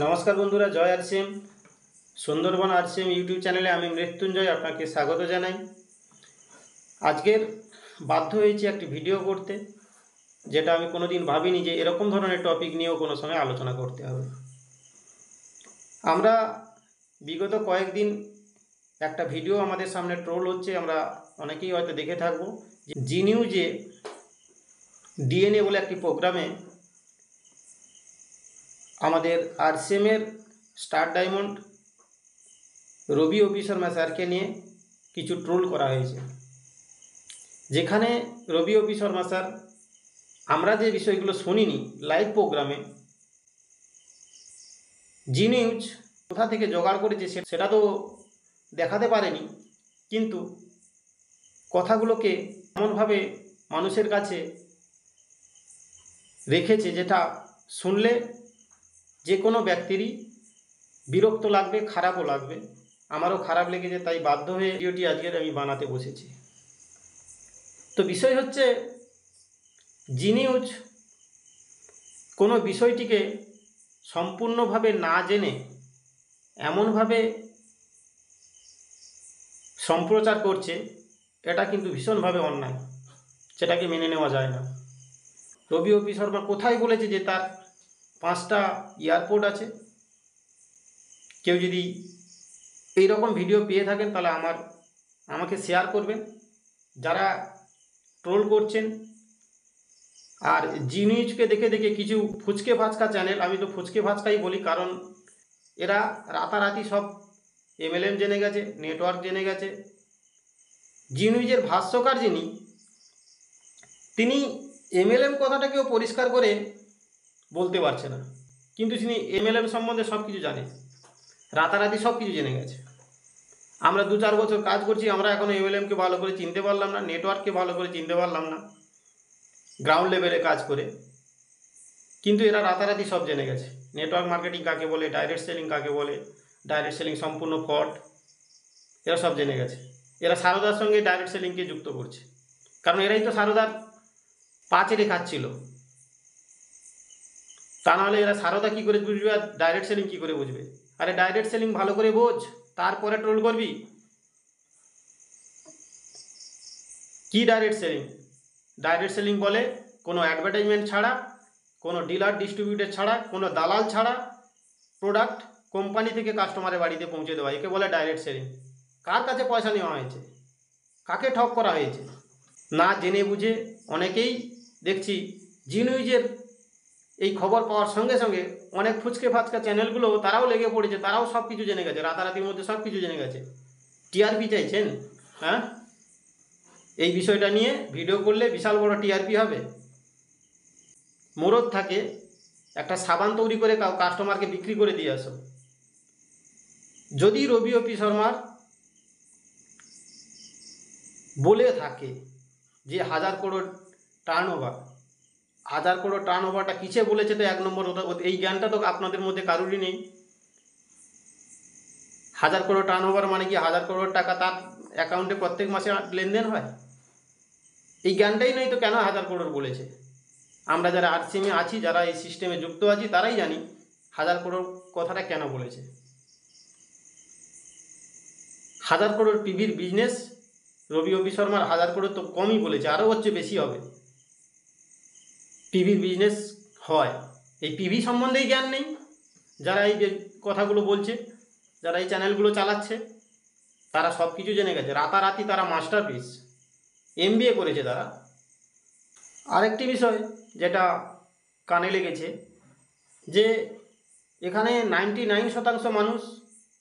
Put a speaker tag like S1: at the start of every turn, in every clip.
S1: নমস্কার বন্ধুরা, জয় RCM Sundarban RCM YouTube চ্যানেলে আমি মৃত্যুঞ্জয় আপনাকে স্বাগত জানাই। আজকের বাধ্য হয়েছি একটি ভিডিও করতে, যেটা আমি কোনোদিন ভাবিনি যে এরকম ধরনের টপিক নিয়েও কোনো সময় আলোচনা করতে হবে। আমরা বিগত কয়েকদিন একটা ভিডিও আমাদের সামনে ট্রোল হচ্ছে, আমরা অনেকেই হয়তো দেখে থাকবো। জি নিউজে ডিএনএ বলে একটি প্রোগ্রামে আমাদের আরসিএমের স্টার ডায়মন্ড রবি অপি শর্মা স্যারকে নিয়ে কিছু ট্রোল করা হয়েছে, যেখানে রবি অপি শর্মা স্যার আমরা যে বিষয়গুলো শুনিনি লাইভ প্রোগ্রামে, জি নিউজ কোথা থেকে জোগাড় করেছে সেটা তো দেখাতে পারেনি, কিন্তু কথাগুলোকে এমনভাবে মানুষের কাছে রেখেছে যেটা শুনলে যে কোনো ব্যক্তিরই বিরক্ত লাগবে, খারাপও লাগবে। আমারও খারাপ লেগেছে, তাই বাধ্য হয়ে ভিডিওটি আজকের আমি বানাতে বসেছি। তো বিষয় হচ্ছে, জি নিউজ কোনো বিষয়টিকে সম্পূর্ণভাবে না জেনে এমনভাবে সম্প্রচার করছে, এটা কিন্তু ভীষণভাবে অন্যায়, সেটাকে মেনে নেওয়া যায় না। রবি অপি শর্মা কোথায় বলেছে যে তার 5টা এয়ারপোর্ট আছে? কেউ যদি এইরকম ভিডিও পেয়ে থাকেন তাহলে আমাকে শেয়ার করবেন। যারা ট্রোল করছেন আর জি নিউজকে দেখে দেখে কিছু ফুচকে ভাচকা চ্যানেল, আমি তো ফুচকে ভাচকাই বলি, কারণ এরা রাতারাতি সব এমএলএম জেনে গেছে, নেটওয়ার্ক জেনে গেছে। জি নিউজের ভাষ্যকার তিনি এমএলএম কথাটাকেও পরিষ্কার করে বলতে পারছে না, কিন্তু তিনি এমএলএম সম্বন্ধে সব কিছু জানে, রাতারাতি সব কিছু জেনে গেছে। আমরা 2-4 বছর কাজ করছি, আমরা এখনও এমএলএমকে ভালো করে চিনতে পারলাম না, নেটওয়ার্ককে ভালো করে চিনতে পারলাম না, গ্রাউন্ড লেভেলে কাজ করে, কিন্তু এরা রাতারাতি সব জেনে গেছে। নেটওয়ার্ক মার্কেটিং কাকে বলে, ডাইরেক্ট সেলিং কাকে বলে, ডাইরেক্ট সেলিং সম্পূর্ণ ফ্রড, এরা সব জেনে গেছে। এরা সারদার সঙ্গে ডাইরেক্ট সেলিংকে যুক্ত করছে, কারণ এরাই তো সারদার পা চেড়ে খাচ্ছিল। তা নাহলে এরা সারদা কী করে বুঝবে আর ডাইরেক্ট সেলিং কী করে বুঝবে? আরে ডাইরেক্ট সেলিং ভালো করে বোঝ, তারপরে ট্রোল করবি। কি ডাইরেক্ট সেলিং? ডাইরেক্ট সেলিং বলে কোনো অ্যাডভার্টাইজমেন্ট ছাড়া, কোনো ডিলার ডিস্ট্রিবিউটর ছাড়া, কোনো দালাল ছাড়া প্রোডাক্ট কোম্পানি থেকে কাস্টমারের বাড়িতে পৌঁছে দেওয়া, একে বলে ডাইরেক্ট সেলিং। কার কাছে পয়সা নেওয়া হয়েছে? কাকে ঠক করা হয়েছে? না জেনে বুঝে অনেকেই দেখছি জি নিউজের এই খবর পাওয়ার সঙ্গে সঙ্গে অনেক ফুচকে ফাচকা চ্যানেলগুলো তারাও লেগে পড়েছে, তারাও সব কিছু জেনে গেছে, রাতারাতির মধ্যে সব কিছু জেনে গেছে। টিআরপি চাইছেন? হ্যাঁ, এই বিষয়টা নিয়ে ভিডিও করলে বিশাল বড় টিআরপি হবে। মোরদ থাকে, একটা সাবান তৈরি করে কাস্টমারকে বিক্রি করে দিয়ে আসো। যদি রবি অপি শর্মার বলে থাকে যে 1000 করোড় টার্নওভার, 1000 করোড় টার্নওভারটা কিসে বলেছে? তো 1 নম্বর, এই জ্ঞানটা তো আপনাদের মধ্যে কারোরই নেই। 1000 করোড় টার্নওভার মানে কি 1000 করোড় টাকা তার অ্যাকাউন্টে প্রত্যেক মাসে লেনদেন হয়? এই জ্ঞানটাই নেই তো কেন 1000 করোড় বলেছে? আমরা যারা আরসিএমে আছি, যারা এই সিস্টেমে যুক্ত আছি, তারাই জানি 1000 করোড় কথাটা কেন বলেছে। 1000 করোড় পিভির বিজনেস, রবি অপি শর্মার 1000 করোড় তো কমই বলেছে, আরও হচ্ছে, বেশি হবে। পিভির বিজনেস হয়, এই পিভি সম্বন্ধেই জ্ঞান নেই যারা এই যে কথাগুলো বলছে, যারা এই চ্যানেলগুলো চালাচ্ছে, তারা সব কিছু জেনে গেছে। রাতারাতি তারা মাস্টারপিস, এমবিএ করেছে তারা। আরেকটি বিষয় যেটা কানে লেগেছে, যে এখানে 99% মানুষ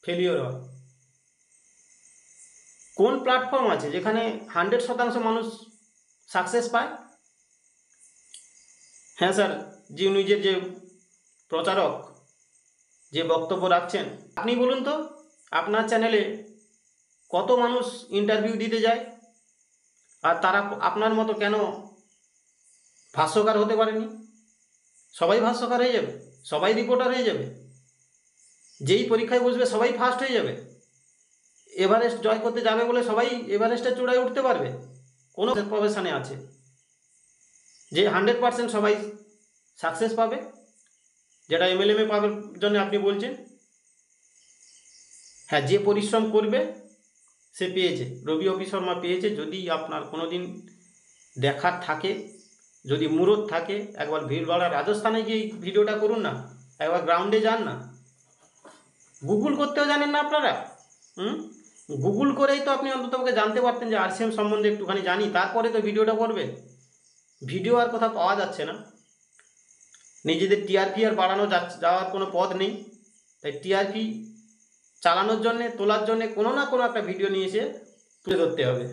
S1: ফেলিওর হয়। কোন প্ল্যাটফর্ম আছে যেখানে 100% মানুষ সাকসেস পায়? হ্যাঁ স্যার, জি নিউজের যে প্রচারক যে বক্তব্য রাখছেন, আপনি বলুন তো আপনার চ্যানেলে কত মানুষ ইন্টারভিউ দিতে যায়, আর তারা আপনার মতো কেন ভাষ্যকার হতে পারেনি? সবাই ভাষ্যকার হয়ে যাবে, সবাই রিপোর্টার হয়ে যাবে, যেই পরীক্ষায় বসবে সবাই ফার্স্ট হয়ে যাবে, এভারেস্ট জয় করতে যাবে বলে সবাই এভারেস্টের চূড়ায় উঠতে পারবে? কোনো প্রফেশনে আছে যে 100% সবাই সাকসেস পাবে, যেটা এমএলএমে পাওয়ার জন্য আপনি বলছেন। হ্যাঁ, যে পরিশ্রম করবে সে পেয়েছে, রবি অপি শর্মা পেয়েছে। যদি আপনার কোনো দিন দেখার থাকে, যদি মুরত থাকে, একবার ভিড়ভাড়া রাজস্থানে গিয়ে এই ভিডিওটা করুন না, একবার গ্রাউন্ডে যান না। গুগল করতেও জানেন না আপনারা? গুগল করেই তো আপনি অন্তত আমাকে জানতে পারতেন যে আরসিএম সম্বন্ধে একটুখানি জানি, তারপরে তো ভিডিওটা করবেন। ভিডিও আর কোথাও পাওয়া যাচ্ছে না, নিজেদের টিআরপি আর বাড়ানো যাওয়ার কোনো পথ নেই। তাই টিআরপি চালানোর জন্যে, তোলার জন্যে কোনো না কোনো একটা ভিডিও নিয়ে এসে তুলে ধরতে হবে।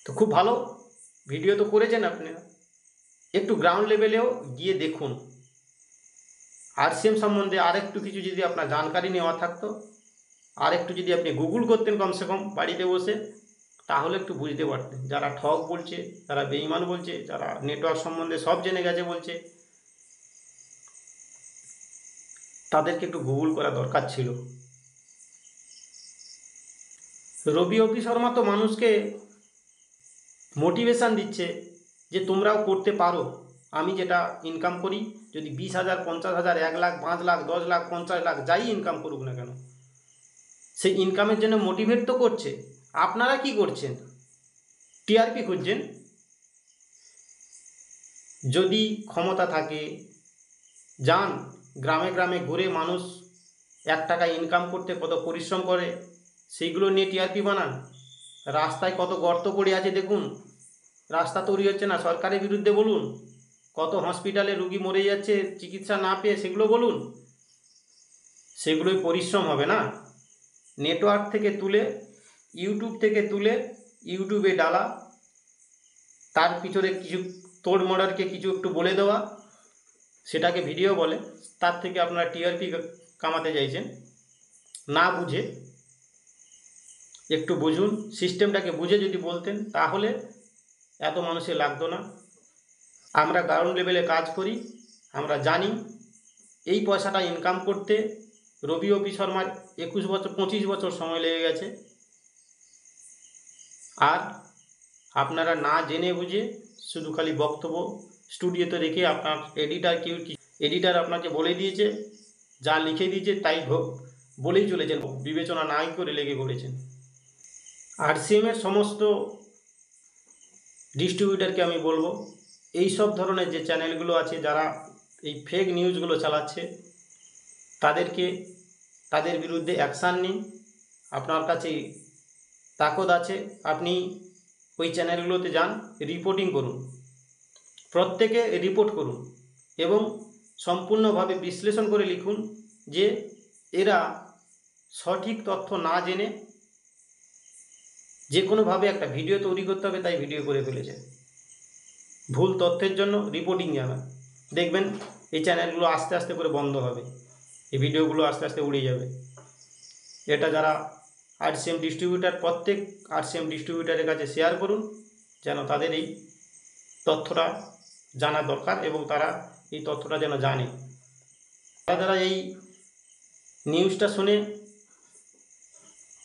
S1: তো খুব ভালো ভিডিও তো করেছেন আপনারা, একটু গ্রাউন্ড লেভেলেও গিয়ে দেখুন। আরসিএম সম্বন্ধে আর একটু কিছু যদি আপনার জানকারি নেওয়া থাকতো, আর একটু যদি আপনি গুগল করতেন কমসে কম বাড়িতে বসে, তাহলে একটু বুঝতে পারতেন। যারা ঠক বলছে, যারা বেঈমান বলছে, যারা নেটওয়ার্ক সম্বন্ধে সব জেনে গেছে বলছে, তাদেরকে একটু গুগল করা দরকার ছিল। রবি অপি শর্মা তো মানুষকে মোটিভেশান দিচ্ছে যে তোমরাও করতে পারো। আমি যেটা ইনকাম করি, যদি 20,000, 50,000, 1 লাখ, 5 লাখ, 10 লাখ, 50 লাখ যাই ইনকাম করুক না কেন, সেই ইনকামের জন্য মোটিভেট তো করছে। আপনারা কি করছেন? টিআরপি খুঁজছেন। যদি ক্ষমতা থাকে, যান গ্রামে গ্রামে ঘুরে, মানুষ 1 টাকা ইনকাম করতে কত পরিশ্রম করে সেইগুলো নিয়ে টিআরপি বানান। রাস্তায় কত গর্ত পড়ে আছে দেখুন, রাস্তা তৈরি হচ্ছে না, সরকারের বিরুদ্ধে বলুন। কত হসপিটালে রুগী মরে যাচ্ছে চিকিৎসা না পেয়ে, সেগুলো বলুন। সেগুলোই পরিশ্রম হবে না? নেটওয়ার্ক থেকে তুলে, ইউটিউব থেকে তুলে ইউটিউবে ডালা, তার পিছনে কিছু তোড়মোড়ারকে কিছু একটু বলে দেওয়া, সেটাকে ভিডিও বলে। তার থেকে আপনারা টিআরপি কামাতে চাইছেন না বুঝে। একটু বুঝুন, সিস্টেমটাকে বুঝে যদি বলতেন তাহলে এত মানুষের লাগতো না। আমরা গ্রাউন্ড লেভেলে কাজ করি, আমরা জানি এই পয়সাটা ইনকাম করতে রবি অপি শর্মার 21 বছর 25 বছর সময় লেগে গেছে। আর আপনারা না জেনে বুঝে শুধু খালি বক্তব্য স্টুডিওতে রেখে, আপনার এডিটার আপনাকে বলে দিয়েছে, যা লিখে দিয়েছে তাই বলেই চলেছেন, বিবেচনা নাই করে লেগে পড়েছেন। আরসিএমের সমস্ত ডিস্ট্রিবিউটারকে আমি বলবো, এই সব ধরনের যে চ্যানেলগুলো আছে, যারা এই ফেক নিউজগুলো চালাচ্ছে, তাদের বিরুদ্ধে অ্যাকশান নিন। আপনার কাছে তাকত আছে, আপনি ওই চ্যানেলগুলোতে যান, রিপোর্টিং করুন, প্রত্যেকে রিপোর্ট করুন এবং সম্পূর্ণভাবে বিশ্লেষণ করে লিখুন যে এরা সঠিক তথ্য না জেনে যে কোনোভাবে একটা ভিডিও তৈরি করতে হবে তাই ভিডিও করে ফেলেছে। ভুল তথ্যের জন্য রিপোর্টিং জানান, দেখবেন এই চ্যানেলগুলো আস্তে আস্তে করে বন্ধ হবে, এই ভিডিওগুলো আস্তে আস্তে উড়ে যাবে। এটা যারা আরসিএম ডিস্ট্রিবিউটার, প্রত্যেক আরসিএম ডিস্ট্রিবিউটারের কাছে শেয়ার করুন, যেন তাদের এই তথ্যটা জানা দরকার এবং তারা এই তথ্যটা যেন জানে। যারা এই নিউজটা শুনে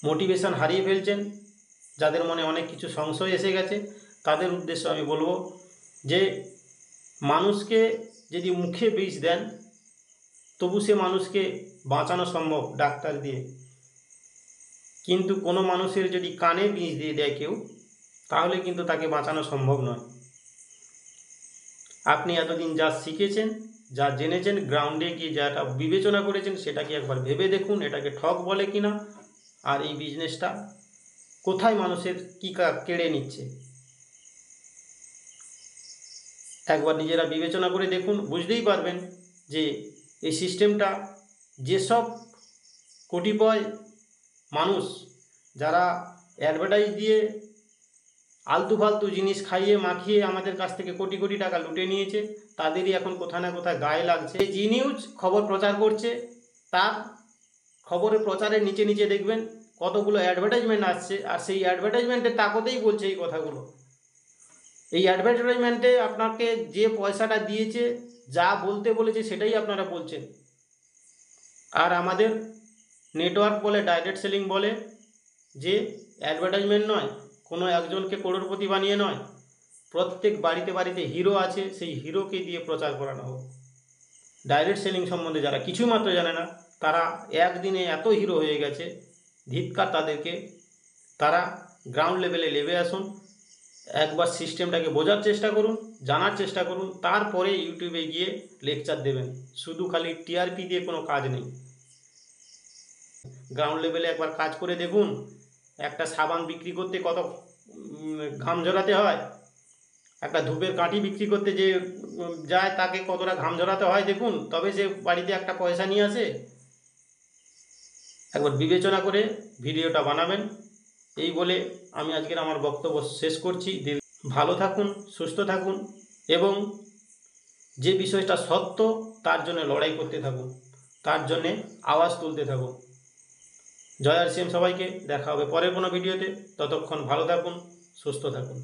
S1: মোটিভেশন হারিয়ে ফেলছেন, যাদের মনে অনেক কিছু সংশয় এসে গেছে, তাদের উদ্দেশ্যে আমি বলবো যে মানুষকে যদি মুখে বিষ দেন, তবু সে মানুষকে বাঁচানো সম্ভব ডাক্তার দিয়ে, কিন্তু কোনো মানুষের যদি কানে বিষ দিয়ে দেয় কেউ, তাহলে কিন্তু তাকে বাঁচানো সম্ভব নয়। আপনি এতদিন যা শিখেছেন, যা জেনেছেন, গ্রাউন্ডে গিয়ে যাটা বিবেচনা করেছেন, সেটাকে একবার ভেবে দেখুন এটাকে ঠক বলে কিনা, আর এই বিজনেসটা কোথায় মানুষের কী কেড়ে নিচ্ছে। একবার নিজেরা বিবেচনা করে দেখুন, বুঝতেই পারবেন যে এই সিস্টেমটা, যেসব কতিপয় মানুষ যারা অ্যাডভার্টাইজ দিয়ে আলতু ফালতু জিনিস খাইয়ে মাখিয়ে আমাদের কাছ থেকে কোটি কোটি টাকা লুটে নিয়েছে, তাদেরই এখন কোথায় না কোথায় গায়ে লাগছে। জি নিউজ খবর প্রচার করছে, তার খবরের প্রচারের নিচে নিচে দেখবেন কতগুলো অ্যাডভার্টাইজমেন্ট আসছে, আর সেই অ্যাডভার্টাইজমেন্টের তাকতেই বলছে এই কথাগুলো। এই অ্যাডভার্টাইজমেন্টে আপনাকে যে পয়সাটা দিয়েছে, যা বলতে বলেছে সেটাই আপনারা বলছেন। আর আমাদের নেটওয়ার্ক বলে, ডাইরেক্ট সেলিং বলে যে অ্যাডভার্টাইজমেন্ট নয়, কোনো একজনকে করোড়পতি বানিয়ে নয়, প্রত্যেক বাড়িতে বাড়িতে হিরো আছে, সেই হিরোকে দিয়ে প্রচার করানো হোক। ডাইরেক্ট সেলিং সম্বন্ধে যারা কিছুই মাত্র জানে না, তারা একদিনে এত হিরো হয়ে গেছে, ধিক্কার তাদেরকে। তারা গ্রাউন্ড লেভেলে নেমে আসুন, একবার সিস্টেমটাকে বোঝার চেষ্টা করুন, জানার চেষ্টা করুন, তারপরে ইউটিউবে গিয়ে লেকচার দেবেন। শুধু খালি টিআরপি দিয়ে কোনো কাজ নেই। গ্রাউন্ড লেভেলে একবার কাজ করে দেখুন, একটা সাবান বিক্রি করতে কত ঘাম ঝরাতে হয়, একটা ধূপের কাঠি বিক্রি করতে যে যায় তাকে কতটা ঘাম ঝরাতে হয় দেখুন, তবে সে বাড়িতে একটা পয়সা নিয়ে আসে। একবার বিবেচনা করে ভিডিওটা বানাবেন। এই বলে আমি আজকের আমার বক্তব্য শেষ করছি। ভালো থাকুন, সুস্থ থাকুন এবং যে বিষয়টা সত্য তার জন্য লড়াই করতে থাকুন, তার জন্যে আওয়াজ তুলতে থাকুন। জয় আর সিএম সবাইকে। দেখা হবে পরের কোনো ভিডিওতে। ততক্ষণ ভালো থাকুন, সুস্থ থাকুন।